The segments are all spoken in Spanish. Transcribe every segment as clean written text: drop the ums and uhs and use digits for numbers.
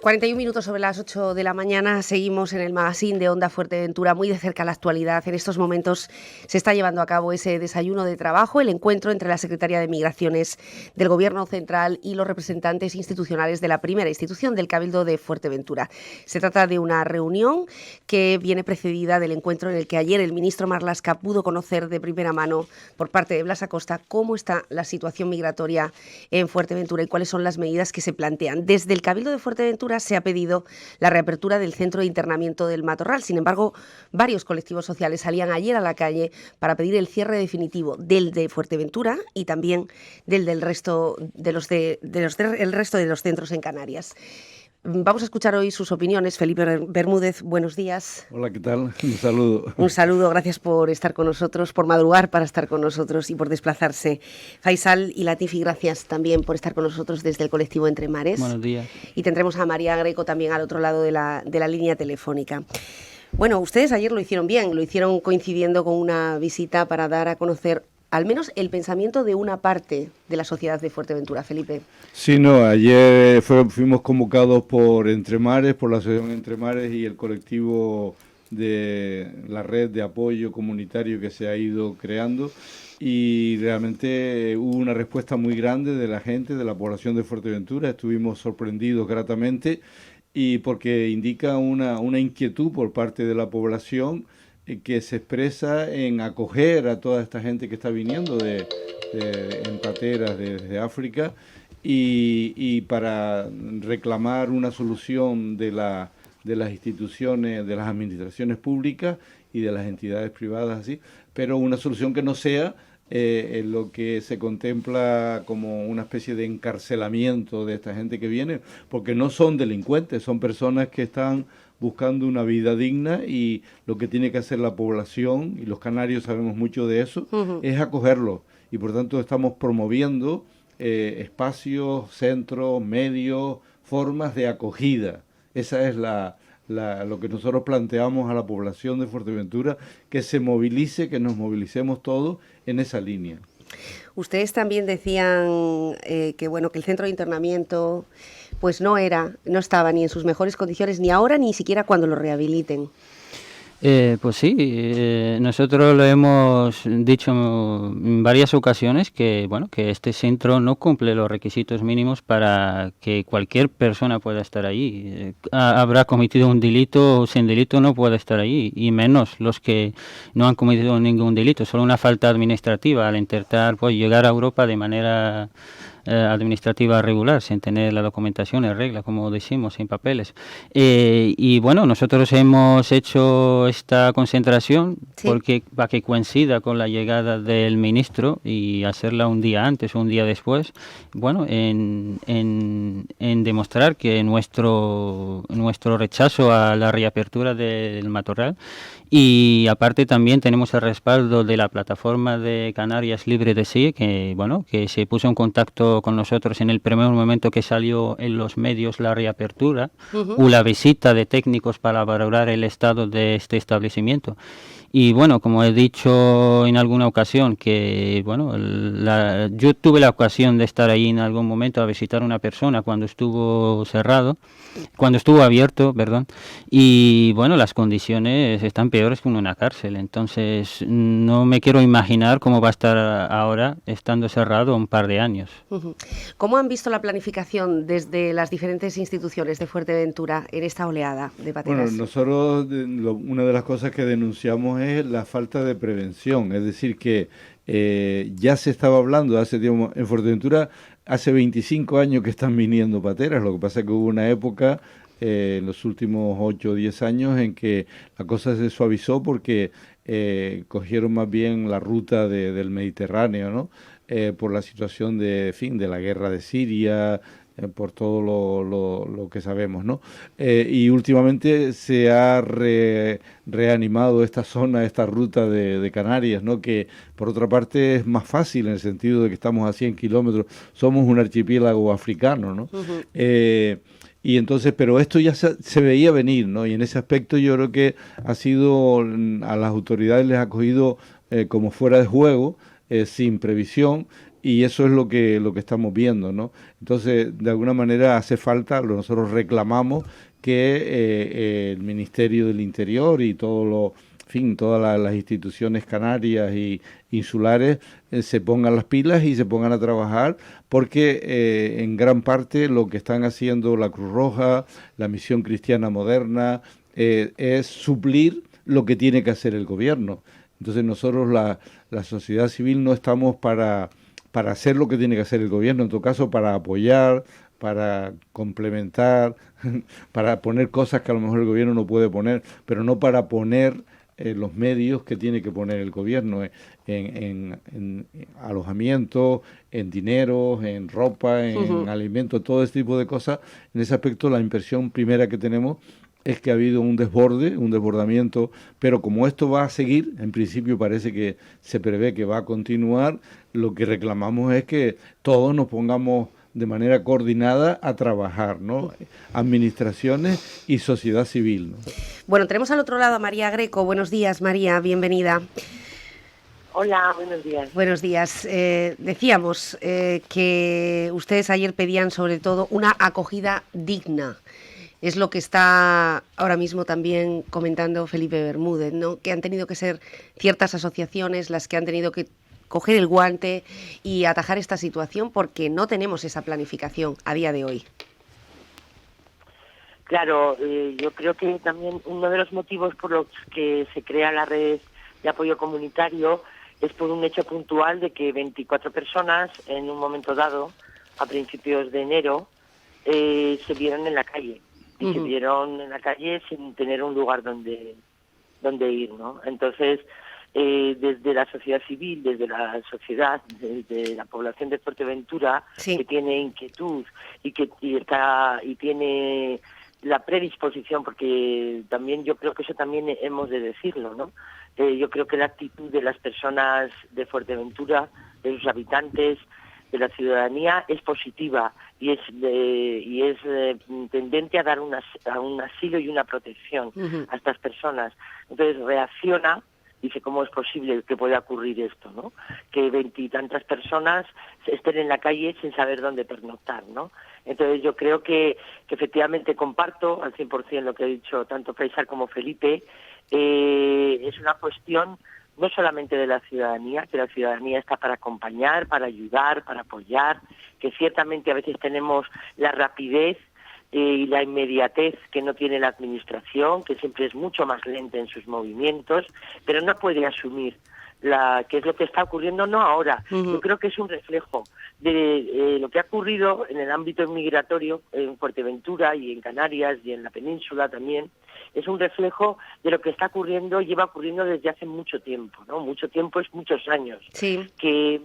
41 minutos sobre las 8 de la mañana, seguimos en el magazine de Onda Fuerteventura, muy de cerca la actualidad. En estos momentos se está llevando a cabo ese desayuno de trabajo, el encuentro entre la Secretaría de Migraciones del Gobierno Central y los representantes institucionales de la primera institución del Cabildo de Fuerteventura. Se trata de una reunión que viene precedida del encuentro en el que ayer el ministro Marlaska pudo conocer de primera mano por parte de Blas Acosta cómo está la situación migratoria en Fuerteventura y cuáles son las medidas que se plantean. Desde el Cabildo de Fuerteventura se ha pedido la reapertura del centro de internamiento del Matorral. Sin embargo, varios colectivos sociales salían ayer a la calle para pedir el cierre definitivo del de Fuerteventura y también del resto de el resto de los centros en Canarias. Vamos a escuchar hoy sus opiniones. Felipe Bermúdez, buenos días. Hola, ¿qué tal? Un saludo. Un saludo, gracias por estar con nosotros, por madrugar para estar con nosotros y por desplazarse. Faisal y Latifi, gracias también por estar con nosotros desde el colectivo Entre Mares. Buenos días. Y tendremos a María Greco también al otro lado de la línea telefónica. Bueno, ustedes ayer lo hicieron bien, lo hicieron coincidiendo con una visita para dar a conocer al menos el pensamiento de una parte de la sociedad de Fuerteventura. Felipe. Sí, no, ayer fuimos convocados por Entre Mares, por la asociación Entre Mares y el colectivo de la red de apoyo comunitario que se ha ido creando, y realmente hubo una respuesta muy grande de la gente, de la población de Fuerteventura. Estuvimos sorprendidos gratamente, y porque indica una inquietud por parte de la población que se expresa en acoger a toda esta gente que está viniendo en pateras desde África, y para reclamar una solución de las instituciones, de las administraciones públicas y de las entidades privadas, así, pero una solución que no sea en lo que se contempla como una especie de encarcelamiento de esta gente que viene, porque no son delincuentes, son personas que están buscando una vida digna, y lo que tiene que hacer la población, y los canarios sabemos mucho de eso, es acogerlos, y por tanto estamos promoviendo espacios, centros, medios, formas de acogida. Esa es lo que nosotros planteamos a la población de Fuerteventura, que se movilice, que nos movilicemos todos en esa línea. Ustedes también decían que el centro de internamiento pues no estaba ni en sus mejores condiciones, ni ahora, ni siquiera cuando lo rehabiliten. Pues sí, nosotros lo hemos dicho en varias ocasiones que este centro no cumple los requisitos mínimos para que cualquier persona pueda estar allí. Habrá cometido un delito o sin delito no puede estar allí, y menos los que no han cometido ningún delito, solo una falta administrativa al intentar llegar a Europa de manera administrativa regular, sin tener la documentación en regla, como decimos, sin papeles. Y nosotros hemos hecho esta concentración para que coincida con la llegada del ministro, y hacerla un día antes o un día después, en demostrar que nuestro rechazo a la reapertura del Matorral. Y aparte también tenemos el respaldo de la plataforma de Canarias Libre de Sí, que se puso en contacto con nosotros en el primer momento que salió en los medios la reapertura o la visita de técnicos para valorar el estado de este establecimiento. Y como he dicho en alguna ocasión, que yo tuve la ocasión de estar ahí en algún momento a visitar a una persona cuando estuvo abierto, y las condiciones están peores que en una cárcel. Entonces no me quiero imaginar cómo va a estar ahora estando cerrado un par de años. ¿Cómo han visto la planificación desde las diferentes instituciones de Fuerteventura en esta oleada de pateras? Bueno, nosotros una de las cosas que denunciamos es la falta de prevención, es decir, que ya se estaba hablando hace tiempo en Fuerteventura, hace 25 años que están viniendo pateras. Lo que pasa es que hubo una época en los últimos 8 o 10 años en que la cosa se suavizó porque cogieron más bien la ruta del Mediterráneo, ¿no? Por la situación de la guerra de Siria, por todo lo que sabemos, ¿no? Y últimamente se ha reanimado esta zona, esta ruta de Canarias, ¿no? Que por otra parte es más fácil en el sentido de que estamos a 100 kilómetros, somos un archipiélago africano, ¿no? Y entonces, pero esto ya se veía venir, ¿no? Y en ese aspecto yo creo que ha sido, a las autoridades les ha cogido como fuera de juego, sin previsión, y eso es lo que estamos viendo, ¿no? Entonces, de alguna manera hace falta, nosotros reclamamos que el Ministerio del Interior y todas las instituciones canarias y insulares se pongan las pilas y se pongan a trabajar, porque en gran parte lo que están haciendo la Cruz Roja, la Misión Cristiana Moderna, es suplir lo que tiene que hacer el gobierno. Entonces nosotros, la sociedad civil, no estamos para hacer lo que tiene que hacer el gobierno, en todo caso para apoyar, para complementar, para poner cosas que a lo mejor el gobierno no puede poner, pero no para poner los medios que tiene que poner el gobierno en alojamiento, en dinero, en ropa, en alimentos, todo este tipo de cosas. En ese aspecto, la impresión primera que tenemos es que ha habido un desbordamiento, pero como esto va a seguir, en principio parece que se prevé que va a continuar, lo que reclamamos es que todos nos pongamos de manera coordinada a trabajar, ¿no? Administraciones y sociedad civil, ¿no? Bueno, tenemos al otro lado a María Greco. Buenos días, María, bienvenida. Hola, buenos días. Buenos días. Decíamos que ustedes ayer pedían sobre todo una acogida digna. Es lo que está ahora mismo también comentando Felipe Bermúdez, ¿no? Que han tenido que ser ciertas asociaciones las que han tenido que coger el guante y atajar esta situación, porque no tenemos esa planificación a día de hoy. Claro, yo creo que también uno de los motivos por los que se crea la red de apoyo comunitario es por un hecho puntual de que 24 personas en un momento dado, a principios de enero, se vieron en la calle. Y se vieron en la calle sin tener un lugar donde ir, ¿no? Entonces, desde la sociedad civil, desde la sociedad, desde la población de Fuerteventura, sí, que tiene inquietud y tiene la predisposición, porque también yo creo que eso también hemos de decirlo, ¿no? Yo creo que la actitud de las personas de Fuerteventura, de sus habitantes, de la ciudadanía, es positiva y es tendente a dar un asilo y una protección a estas personas. Entonces reacciona, dice, ¿cómo es posible que pueda ocurrir esto, ¿no? Que 20 y tantas personas estén en la calle sin saber dónde pernoctar, ¿no? Entonces yo creo que efectivamente comparto al 100% lo que ha dicho tanto Faisal como Felipe. Es una cuestión no solamente de la ciudadanía, que la ciudadanía está para acompañar, para ayudar, para apoyar, que ciertamente a veces tenemos la rapidez y la inmediatez que no tiene la administración, que siempre es mucho más lenta en sus movimientos, pero no puede asumir qué es lo que está ocurriendo, no ahora. Yo creo que es un reflejo de lo que ha ocurrido en el ámbito migratorio en Fuerteventura y en Canarias y en la península también. Es un reflejo de lo que está ocurriendo, lleva ocurriendo desde hace mucho tiempo, ¿no? Mucho tiempo es muchos años. Sí. Que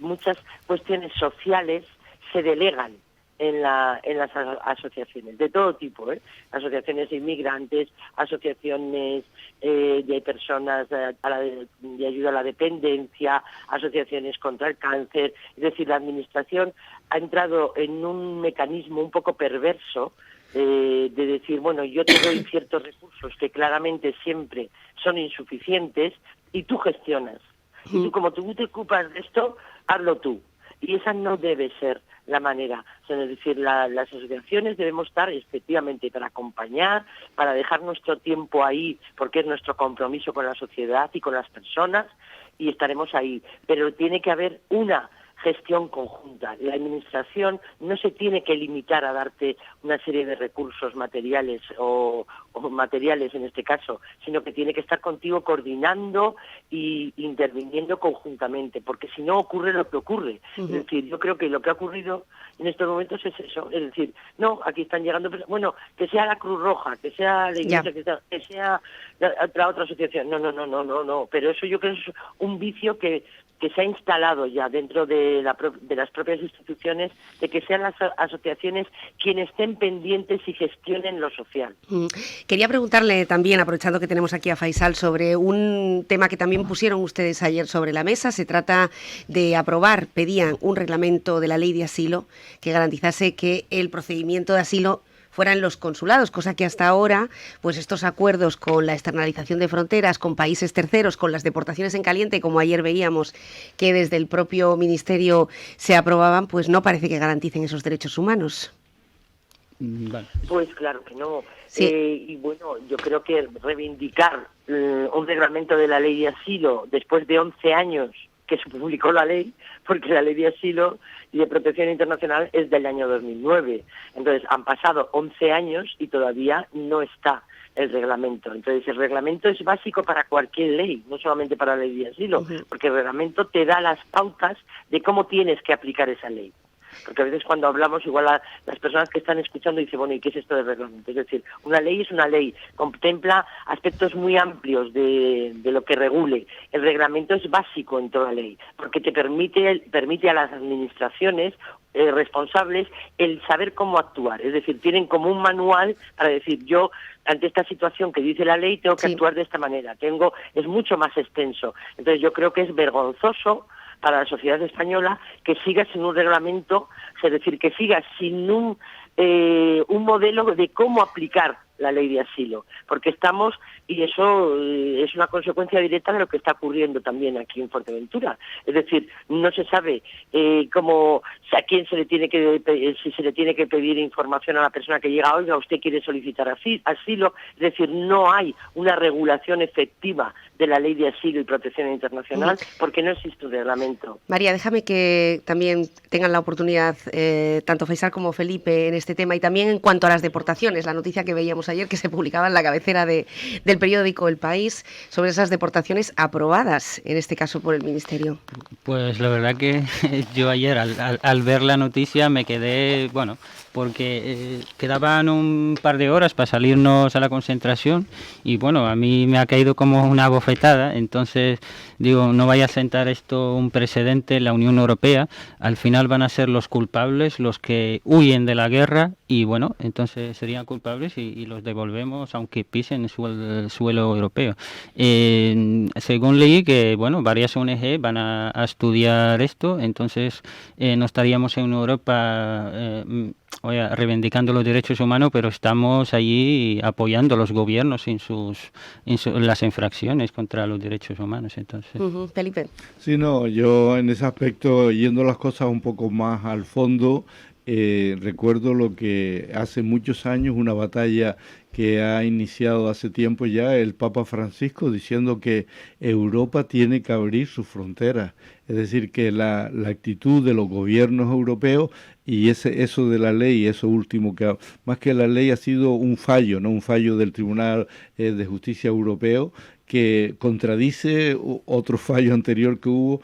muchas cuestiones sociales se delegan en las asociaciones, de todo tipo, asociaciones de inmigrantes, asociaciones de personas de ayuda a la dependencia, asociaciones contra el cáncer. Es decir, la administración ha entrado en un mecanismo un poco perverso de decir, bueno, yo te doy ciertos recursos que claramente siempre son insuficientes y tú gestionas. Y tú, como tú te ocupas de esto, hazlo tú. Y esa no debe ser la manera. O sea, es decir, las asociaciones debemos estar efectivamente para acompañar, para dejar nuestro tiempo ahí, porque es nuestro compromiso con la sociedad y con las personas, y estaremos ahí. Pero tiene que haber una gestión conjunta. La administración no se tiene que limitar a darte una serie de recursos materiales o materiales en este caso, sino que tiene que estar contigo coordinando y interviniendo conjuntamente, porque si no ocurre lo que ocurre. Es decir, yo creo que lo que ha ocurrido en estos momentos es eso, es decir, no, aquí están llegando, bueno, que sea la Cruz Roja, que sea la Iglesia, que sea la otra asociación, no, pero eso yo creo que es un vicio que se ha instalado ya dentro de las propias instituciones, de que sean las asociaciones quienes estén pendientes y gestionen lo social. Quería preguntarle también, aprovechando que tenemos aquí a Faisal, sobre un tema que también pusieron ustedes ayer sobre la mesa. Se trata de aprobar, pedían un reglamento de la ley de asilo que garantizase que el procedimiento de asilo fueran los consulados, cosa que hasta ahora, pues estos acuerdos con la externalización de fronteras, con países terceros, con las deportaciones en caliente, como ayer veíamos que desde el propio ministerio se aprobaban, pues no parece que garanticen esos derechos humanos. Vale. Pues claro que no. Sí. Y bueno, yo creo que reivindicar un reglamento de la ley de asilo después de 11 años que se publicó la ley, porque la ley de asilo y de protección internacional es del año 2009. Entonces, han pasado 11 años y todavía no está el reglamento. Entonces, el reglamento es básico para cualquier ley, no solamente para la ley de asilo, porque el reglamento te da las pautas de cómo tienes que aplicar esa ley. Porque a veces cuando hablamos, igual las personas que están escuchando dicen, bueno, ¿y qué es esto de reglamento? Es decir, una ley es una ley, contempla aspectos muy amplios de lo que regule. El reglamento es básico en toda ley, porque te permite a las administraciones responsables el saber cómo actuar. Es decir, tienen como un manual para decir, yo ante esta situación que dice la ley tengo que actuar de esta manera. Es mucho más extenso. Entonces yo creo que es vergonzoso para la sociedad española que siga sin un reglamento, es decir, que siga sin un modelo de cómo aplicar la ley de asilo, porque estamos, y eso es una consecuencia directa de lo que está ocurriendo también aquí en Fuerteventura. Es decir, no se sabe cómo, a quién se le tiene que, si se le tiene que pedir información a la persona que llega, oiga, usted quiere solicitar asilo, es decir, no hay una regulación efectiva de la ley de asilo y protección internacional porque no existe un reglamento. María, déjame que también tengan la oportunidad, tanto Faisal como Felipe, en este tema, y también en cuanto a las deportaciones, la noticia que veíamos ayer que se publicaba en la cabecera del periódico El País sobre esas deportaciones aprobadas, en este caso por el Ministerio. Pues la verdad que yo ayer al ver la noticia me quedé, bueno, porque quedaban un par de horas para salirnos a la concentración y bueno, a mí me ha caído como una bofetada, entonces digo, no vaya a sentar esto un precedente en la Unión Europea, al final van a ser los culpables los que huyen de la guerra y bueno, entonces serían culpables y los devolvemos aunque pisen el suelo europeo. Según leí que bueno, varias ONG van a estudiar esto, entonces no estaríamos en Europa reivindicando los derechos humanos, pero estamos allí apoyando a los gobiernos en las infracciones contra los derechos humanos. Entonces, Felipe. Sí, no, yo en ese aspecto, yendo las cosas un poco más al fondo, recuerdo lo que hace muchos años, una batalla que ha iniciado hace tiempo ya el Papa Francisco diciendo que Europa tiene que abrir sus fronteras. Es decir, que la actitud de los gobiernos europeos y eso de la ley, eso último, que más que la ley ha sido un fallo, ¿no? Un fallo del Tribunal de Justicia Europeo que contradice otro fallo anterior que hubo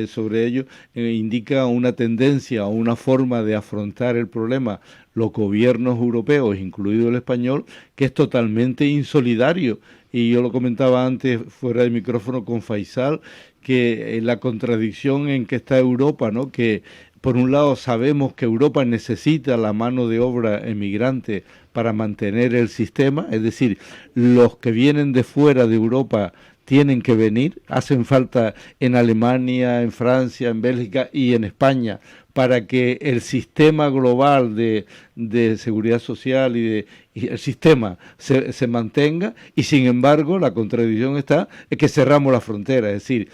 sobre ello, indica una tendencia o una forma de afrontar el problema los gobiernos europeos, incluido el español, que es totalmente insolidario. Y yo lo comentaba antes fuera de micrófono con Faisal, que la contradicción en que está Europa, ¿no? Que por un lado sabemos que Europa necesita la mano de obra emigrante para mantener el sistema, es decir, los que vienen de fuera de Europa tienen que venir, hacen falta en Alemania, en Francia, en Bélgica y en España para que el sistema global de seguridad social y el sistema se mantenga, y sin embargo la contradicción está en que cerramos la frontera. Es decir,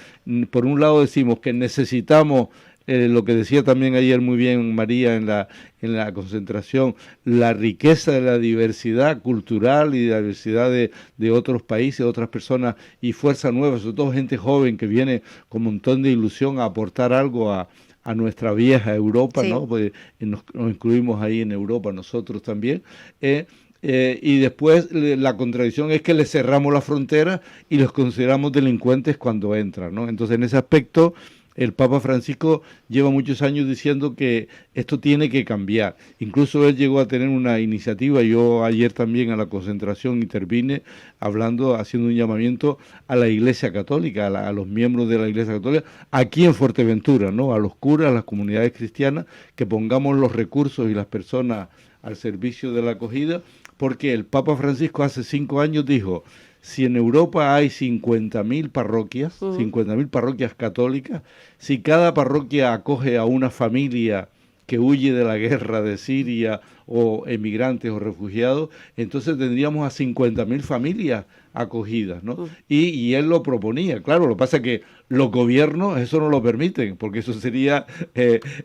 por un lado decimos que necesitamos lo que decía también ayer muy bien María en la concentración, la riqueza de la diversidad cultural y de la diversidad de otros países, otras personas y fuerza nueva, sobre todo gente joven que viene con un montón de ilusión a aportar algo a nuestra vieja Europa, sí. ¿No? Pues nos incluimos ahí en Europa nosotros también. Y después la contradicción es que les cerramos la frontera y los consideramos delincuentes cuando entran, ¿no? Entonces en ese aspecto el Papa Francisco lleva muchos años diciendo que esto tiene que cambiar. Incluso él llegó a tener una iniciativa, yo ayer también a la concentración intervine haciendo un llamamiento a la Iglesia Católica, a los miembros de la Iglesia Católica, aquí en Fuerteventura, ¿no? A los curas, a las comunidades cristianas, que pongamos los recursos y las personas al servicio de la acogida, porque el Papa Francisco hace 5 años dijo: si en Europa hay 50.000 parroquias, 50.000 parroquias católicas, si cada parroquia acoge a una familia que huye de la guerra de Siria o emigrantes o refugiados, entonces tendríamos a 50.000 familias acogidas, ¿no? Y él lo proponía. Claro, lo que pasa es que los gobiernos eso no lo permiten, porque eso sería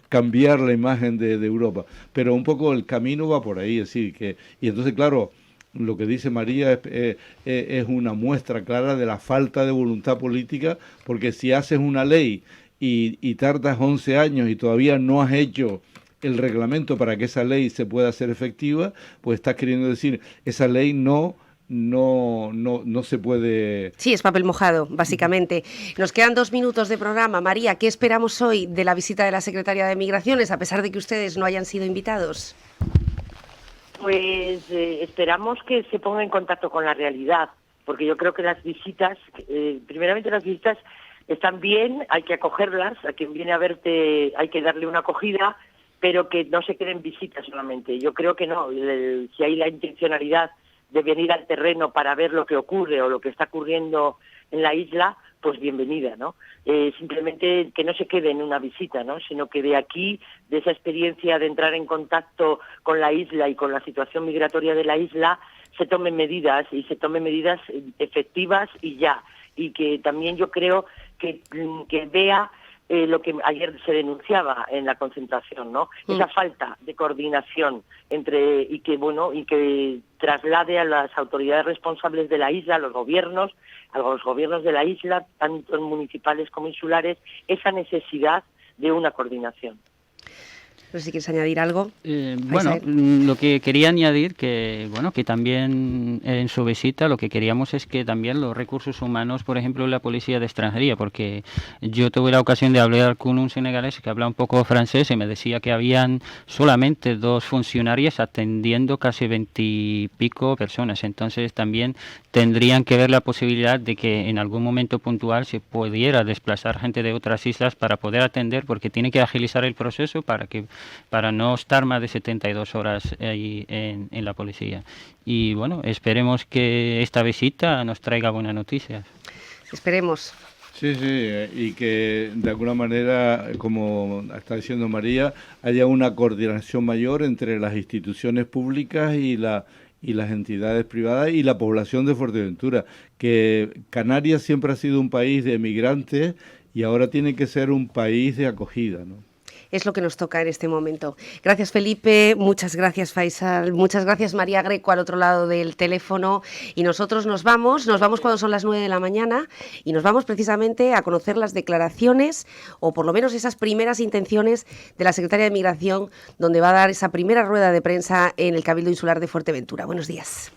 cambiar la imagen de Europa. Pero un poco el camino va por ahí, es decir, que... Y entonces, claro, lo que dice María es una muestra clara de la falta de voluntad política, porque si haces una ley y tardas 11 años y todavía no has hecho el reglamento para que esa ley se pueda hacer efectiva, pues estás queriendo decir, esa ley no se puede... Sí, es papel mojado, básicamente. Nos quedan 2 minutos de programa. María, ¿qué esperamos hoy de la visita de la Secretaría de Migraciones, a pesar de que ustedes no hayan sido invitados? Pues esperamos que se ponga en contacto con la realidad, porque yo creo que las visitas, primeramente las visitas están bien, hay que acogerlas, a quien viene a verte hay que darle una acogida, pero que no se queden visitas solamente. Yo creo que no, si hay la intencionalidad de venir al terreno para ver lo que ocurre o lo que está ocurriendo en la isla, pues bienvenida, ¿no? Simplemente que no se quede en una visita, ¿no? Sino que de aquí, de esa experiencia de entrar en contacto con la isla y con la situación migratoria de la isla, se tomen medidas efectivas y ya. Y que también yo creo que vea lo que ayer se denunciaba en la concentración, ¿no? Esa falta de coordinación y que traslade a las autoridades responsables de la isla, a los gobiernos de la isla, tanto municipales como insulares, esa necesidad de una coordinación. No sé si quieres añadir algo. Bueno, lo que quería añadir que también en su visita lo que queríamos es que también los recursos humanos, por ejemplo, la policía de extranjería, porque yo tuve la ocasión de hablar con un senegalés que habla un poco francés y me decía que habían solamente 2 funcionarias atendiendo casi 20 y pico personas. Entonces también tendrían que ver la posibilidad de que en algún momento puntual se pudiera desplazar gente de otras islas para poder atender, porque tiene que agilizar el proceso para no estar más de 72 horas ahí en la policía. Y bueno, esperemos que esta visita nos traiga buenas noticias. Esperemos. Sí, y que de alguna manera, como está diciendo María, haya una coordinación mayor entre las instituciones públicas y las entidades privadas y la población de Fuerteventura, que Canarias siempre ha sido un país de emigrantes y ahora tiene que ser un país de acogida, ¿no? Es lo que nos toca en este momento. Gracias, Felipe, muchas gracias, Faisal, muchas gracias, María Greco, al otro lado del teléfono. Y nosotros nos vamos cuando son las 9 de la mañana y nos vamos precisamente a conocer las declaraciones, o por lo menos esas primeras intenciones de la Secretaría de Migración, donde va a dar esa primera rueda de prensa en el Cabildo Insular de Fuerteventura. Buenos días.